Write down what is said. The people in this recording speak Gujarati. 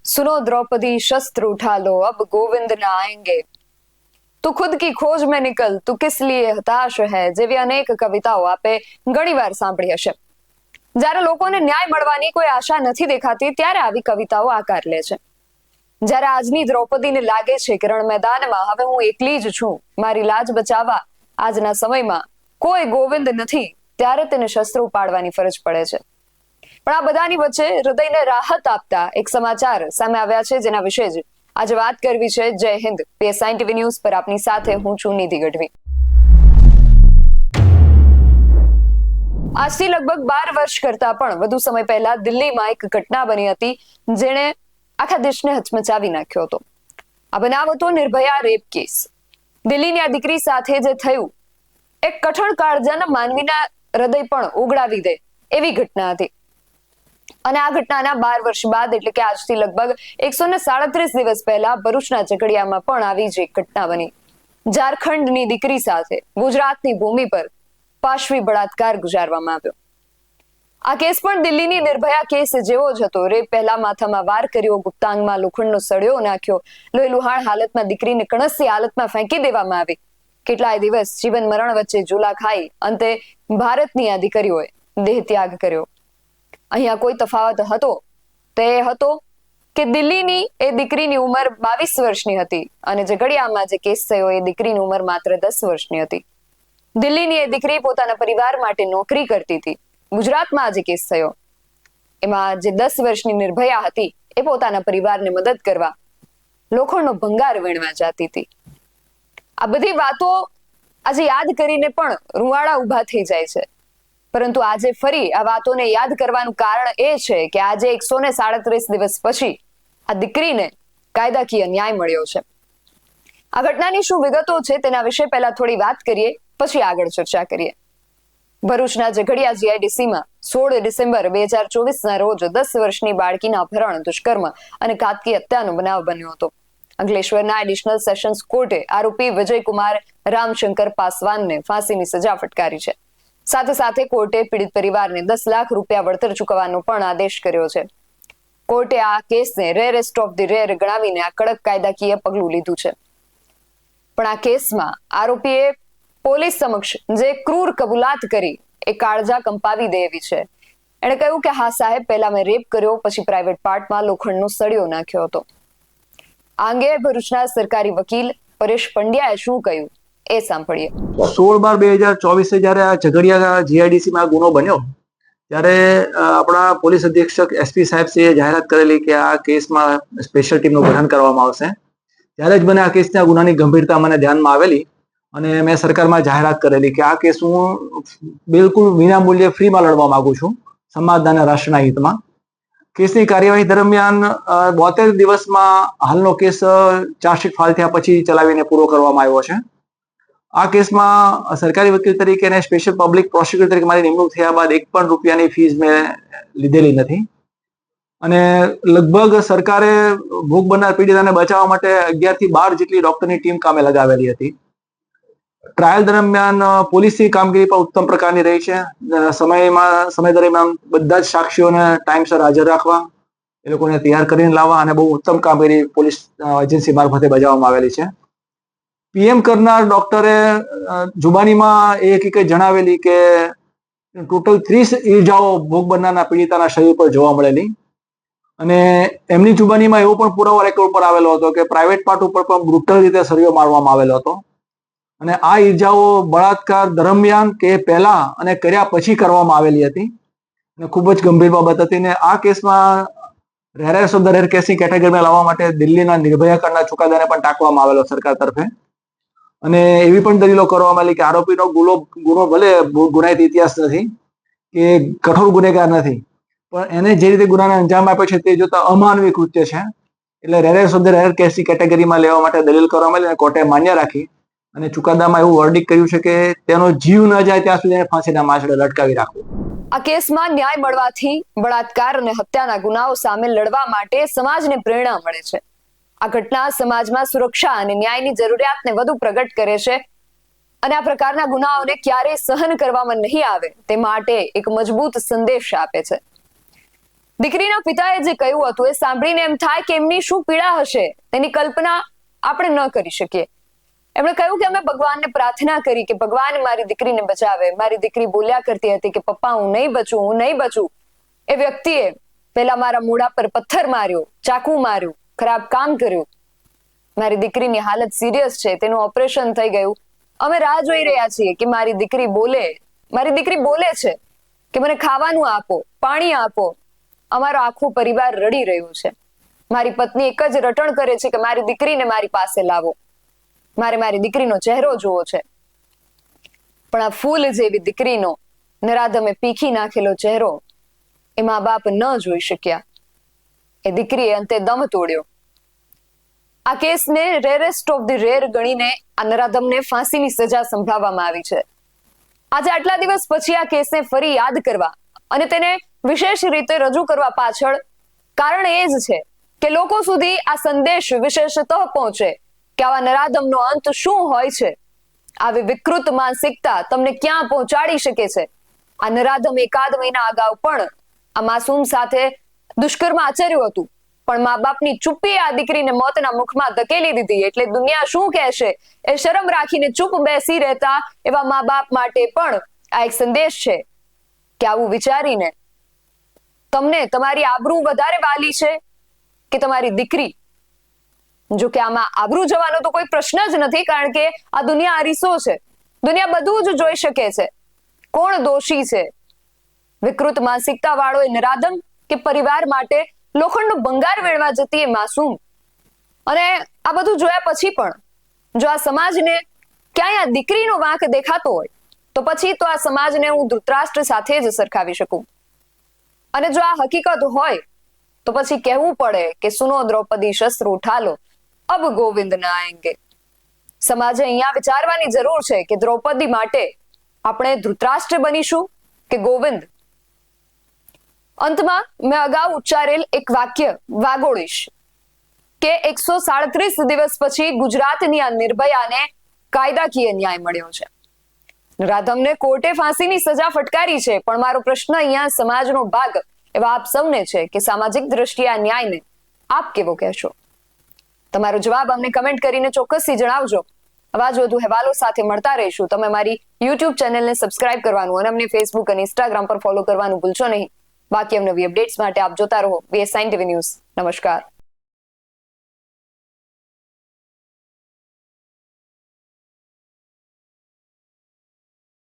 सुनो द्रौपदी शस्त्र उठा लो अब गोविंद न आएंगे, तू खुद की खोज में निकल, तू किस लिए हताश है જેવી અનેક કવિતાઓ આપે ઘણીવાર સાંભળી હશે। જ્યારે લોકોને ન્યાય મળવાની કોઈ આશા નથી દેખાતી ત્યારે આવી કવિતાઓ આકાર લે છે। જ્યારે આજની દ્રૌપદીને લાગે છે કે રણ મેદાનમાં હવે હું એકલી જ છું, મારી લાજ બચાવવા આજના સમયમાં કોઈ ગોવિંદ નથી, ત્યારે તેને શસ્ત્ર ઉપાડવાની ફરજ પડે છે। પણ આ બધાની વચ્ચે હૃદયને રાહત આપતા એક સમાચાર સામે આવ્યા છે, જેના વિશે જ આજે વાત કરવી છે। જય હિન્દ, PSI TV ન્યૂઝ પર આપની સાથે હું છું નિધિ ગઢવી। આજથી લગભગ 12 વર્ષ કરતા પણ વધુ સમય પહેલા દિલ્હીમાં એક ઘટના બની હતી, જેણે આખા દેશને હચમચાવી નાખ્યો હતો। આ બનાવ હતો નિર્ભયા રેપ કેસ। દિલ્હીની આ દીકરી સાથે જે થયું, એક કઠણ કાળજાના માનવીના હૃદય પણ ઓગળાવી દે એવી ઘટના હતી। અને આ ઘટનાના 12 વર્ષ બાદ એટલે કે આજથી લગભગ 137 દિવસ પહેલા ભરૂચના ઝઘડિયામાં પણ આવી જ એક ઘટના બની। ઝારખંડની દીકરી સાથે ગુજરાતની ભૂમિ પર પાશવી બળાત્કાર ગુજારવામાં આવ્યો। આ કેસ પણ દિલ્હીની નિર્ભયા કેસ જેવો જ હતો। રેપ પહેલા માથામાં વાર કર્યો, ગુપ્તાંગમાં લોખંડનો સળિયો નાખ્યો, લોહીલુહાણ હાલતમાં દીકરીને કણસી હાલતમાં ફેંકી દેવામાં આવી। કેટલાય દિવસ જીવન મરણ વચ્ચે ઝૂલા ખાઈ અંતે ભારતની આ દીકરીઓએ દેહ ત્યાગ કર્યો। અહીંયા કોઈ તફાવત હતો તે હતો કે દિલ્હીની એ દીકરીની ઉંમર 22 વર્ષની હતી અને ઝઘડિયામાં જે કેસ થયો એ દીકરીની ઉંમર માત્ર 10 વર્ષની હતી। દિલ્હીની એ દીકરી પોતાના પરિવાર માટે નોકરી કરતી હતી। ગુજરાતમાં જે કેસ થયો એમાં જે 10 વર્ષની નિર્ભયા હતી એ પોતાના પરિવારને મદદ કરવા લોખંડનો ભંગાર વીણવા જતી હતી। આ બધી વાતો આજે યાદ કરીને પણ રૂવાડા ઊભા થઈ જાય છે, પરંતુ આજે ફરી આ વાતોને યાદ કરવાનું કારણ એ છે કે આજે 137 દિવસ પછી આ દીકરીને કાયદાકીય ન્યાય મળ્યો છે। આ ઘટનાની શું વિગતો છે તેના વિશે પહેલા થોડી વાત કરીએ, પછી આગળ ચર્ચા કરીએ। ભરૂચના ઝઘડિયા GIDCમાં 16 ડિસેમ્બર 2024ના રોજ 10 વર્ષની બાળકીના અપહરણ, દુષ્કર્મ અને ઘાતકી હત્યાનો બનાવ બન્યો હતો। અંકલેશ્વરના એડિશનલ સેશન્સ કોર્ટે આરોપી વિજયકુમાર રામશંકર પાસવાનને ફાંસીની સજા ફટકારી છે। સાથે સાથે કોર્ટે પીડિત પરિવારને 10 લાખ રૂપિયા વળતર ચૂકવવાનો પણ આદેશ કર્યો છે। કોર્ટે આ કેસને રેરેસ્ટ ઓફ ધી રેર ગણાવીને આ કડક કાયદાકીય પગલું લીધું છે। પણ આ કેસમાં આરોપીએ પોલીસ સમક્ષ જે ક્રૂર કબૂલાત કરી એ કાળજા કંપાવી દે એવી છે। એણે કહ્યું કે હા સાહેબ, પહેલા મેં રેપ કર્યો, પછી પ્રાઇવેટ પાર્ટમાં લોખંડનો સળિયો નાખ્યો હતો। આ અંગે ભરૂચના સરકારી વકીલ પરેશ પંડ્યાએ શું કહ્યું એ સાંભળીએ। 16/12/2024 જયારે આ ઝઘડિયા GIDCમાં ગુનો બન્યો ત્યારે આપણા પોલીસ અધિક્ષક SP સાહેબશ્રીએ જાહેરાત કરેલી કે આ કેસમાં સ્પેશિયલ ટીમનું ગઠન કરવામાં આવશે। ત્યારે જ મને આ કેસના ગુનાની ગંભીરતા મને ધ્યાનમાં આવેલી અને મેં સરકારમાં જાહેરાત કરેલી કે આ કેસ હું બિલકુલ વિના મૂલ્યે ફ્રીમાં લડવા માંગુ છું, સમાજના અને રાષ્ટ્રના હિતમાં। કેસની કાર્યવાહી દરમિયાન 72 દિવસમાં હાલનો કેસ ચાર્જશીટ ફાઇલ થયા પછી ચલાવીને પૂરો કરવામાં આવ્યો છે। આ કેસમાં સરકારી વકીલ તરીકે અને સ્પેશિયલ પબ્લિક પ્રોસિક્યુટર તરીકે મારી નિમણૂક થયા બાદ 1 પણ રૂપિયાની ફીસ મેં લીધેલી નથી અને લગભગ સરકારે ભોગ બનનાર પીડિતાને બચાવવા માટે 11 થી 12 જેટલી ડોક્ટરની ટીમ કામે લગાવેલી હતી। ટ્રાયલ દરમિયાન પોલીસની કામગીરી પણ ઉત્તમ પ્રકારની રહી છે। સમય દરમિયાન બધા જ સાક્ષીઓને ટાઈમસર હાજર રાખવા, એ લોકોને તૈયાર કરીને લાવવા અને બહુ ઉત્તમ કામગીરી પોલીસ એજન્સી મારફતે બજાવવામાં આવેલી છે। PM કરનાર ડોક્ટરે જુબાનીમાં એ હકીકત જણાવેલી કે ટોટલ 30 ઈજાઓ ભોગ બનનારના પીડિતાના શરીર પર જોવા મળેલી અને એમની જુબાનીમાં એવો પણ પુરાવો રેકોર્ડ પર આવેલો હતો કે પ્રાઇવેટ પાર્ટ ઉપર પણ બ્રુટલ રીતે સળિયો મારવામાં આવેલો હતો અને આ ઈજાઓ બળાત્કાર દરમિયાન કે પહેલા અને કર્યા પછી કરવામાં આવેલી હતી અને ખૂબ જ ગંભીર બાબત હતી। ને આ કેસમાં રેરેસ્ટ ઓફ ધ રેર કેસની કેટેગરીમાં લાવવા માટે દિલ્હીના નિર્ભયા કાંડના ચુકાદાને પણ ટાંકવામાં આવેલો સરકાર તરફે અને એવી પણ દલીલો કરવામાં આવી કે આરોપીનો ગુનો ભલે ગુનાહિત ઇતિહાસ નથી કે કઠોર ગુનેગાર નથી, પણ એને જે રીતે ગુનાને અંજામ આપ્યો છે તે જોતા અમાનવી કૃત્ય છે, એટલે રેરેસ્ટ ઓફ ધ રેર કેસની કેટેગરીમાં લેવા માટે દલીલ કરવામાં આવી અને કોર્ટે માન્ય રાખી અને ચુકાદામાં એવું વર્ડિક કર્યું છે કે તેનો જીવ ન જાય ત્યાં સુધી ફાંસીના માંચડે લટકાવી રાખવું। આ કેસમાં ન્યાય મળવાથી બળાત્કાર અને હત્યાના ગુનાઓ સામે લડવા માટે સમાજને પ્રેરણા મળે છે। આ ઘટના સમાજમાં સુરક્ષા અને ન્યાયની જરૂરિયાતને વધુ પ્રગટ કરે છે અને આ પ્રકારના ગુનાઓને ક્યારેય સહન કરવામાં નહીં આવે તે માટે એક મજબૂત સંદેશ આપે છે। દીકરીના પિતાએ જે કહ્યું હતું એ સાંભળીને એમ થાય કે એમની શું પીડા હશે તેની કલ્પના આપણે ન કરી શકીએ. એમણે કહ્યું કે અમે ભગવાનને પ્રાર્થના કરી કે ભગવાન મારી દીકરીને બચાવે. મારી દીકરી બોલ્યા કરતી હતી કે પપ્પા હું નહીં બચું. એ વ્યક્તિએ પહેલા મારા મોઢા પર પથ્થર માર્યો, ચાકુ માર્યું, ખરાબ કામ કર્યું. મારી દીકરીની હાલત સિરિયસ છે, તેનું ઓપરેશન થઈ ગયું. અમે રાહ જોઈ રહ્યા છીએ કે મારી દીકરી બોલે. મારી દીકરી બોલે છે કે મને ખાવાનું આપો, પાણી આપો. અમારો આખો પરિવાર રડી રહ્યો છે. મારી પત્ની એક જ રટણ કરે છે કે મારી દીકરીને મારી પાસે લાવો, મારે મારી દીકરીનો ચહેરો જોવો છે. પણ આ ફૂલ જેવી દીકરીનો નરાધમે પીખી નાખેલો ચહેરો એ મા બાપ ન જોઈ શક્યા. એ દીકરીએ અંતે દમ તોડ્યો. આ કેસને રેરેસ્ટ ઓફ ધી રેર ગણીને આ નરાધમને ફાંસીની સજા સંભળાવવામાં આવી છે. આજે આટલા દિવસ પછી આ કેસને ફરી યાદ કરવા અને તેને વિશેષ રીતે રજૂ કરવા પાછળ કારણ એ જ છે કે લોકો સુધી આ સંદેશ વિશેષતઃ પહોંચે કે આવા નરાધમનો અંત શું હોય છે. આવી વિકૃત માનસિકતા તમને ક્યાં પહોંચાડી શકે છે. આ નરાધમ એકાદ મહિના અગાઉ પણ આ માસૂમ સાથે દુષ્કર્મ આચર્યું હતું, પણ મા બાપની ચૂપ્પી આ દીકરીને મોતના મુખમાં ધકેલી દીધી. એટલે દુનિયા શું કહેશે એ શરમ રાખીને ચૂપ બેસી રહેતા એવા મા બાપ માટે પણ આ એક સંદેશ છે કે આવું વિચારીને તમને તમારી આબરૂ વધારે વાલી છે કે તમારી દીકરી. જો કે આમાં આબરૂ જવાનો તો કોઈ પ્રશ્ન જ નથી, કારણ કે આ દુનિયા અરીસો છે. દુનિયા બધું જ જોઈ શકે છે. કોણ દોષી છે? વિકૃત માનસિકતા વાળો એ નરાધમ કે પરિવાર માટે લોખંડનો ભંગાર વેણવા જતી એ માસૂમ? અને આ બધું જોયા પછી પણ જો આ સમાજને ક્યાંય આ દીકરીનો વાંક દેખાતો હોય તો પછી તો આ સમાજને હું ધૃતરાષ્ટ્ર સાથે જ સરખાવી શકું. અને જો આ હકીકત હોય તો પછી કહેવું પડે કે સુનો દ્રૌપદી શસ્ત્ર ઉઠા લો, અબ ગોવિંદ ના આएंगे. સમાજે અહીંયા વિચારવાની જરૂર છે કે દ્રૌપદી માટે આપણે ધૃતરાષ્ટ્ર બનીશું કે ગોવિંદ. અંતમાં મેં અગાઉ ઉચ્ચારેલ એક વાક્ય વાગોળીશ કે 137 દિવસ પછી ગુજરાતની આ નિર્ભયાને કાયદાકીય ન્યાય મળ્યો છે. નરાધમને કોર્ટે ફાંસીની સજા ફટકારી છે, પણ મારો પ્રશ્ન અહીંયા સમાજનો ભાગ એવા આપ સૌને છે કે સામાજિક દ્રષ્ટિએ આ ન્યાયને આપ કેવો કહેશો? તમારો જવાબ અમને કમેન્ટ કરીને ચોક્કસથી જણાવજો. આવા જ વધુ અહેવાલો સાથે મળતા રહીશું. તમે મારી YouTube ચેનલને સબસ્ક્રાઇબ કરવાનું અને અમને Facebook અને Instagram પર ફોલો કરવાનું ભૂલશો નહીં. બાકી નવી અપડેટ્સ માટે આપ જોતા રહો BS9 TV ન્યૂઝ. નમસ્કાર.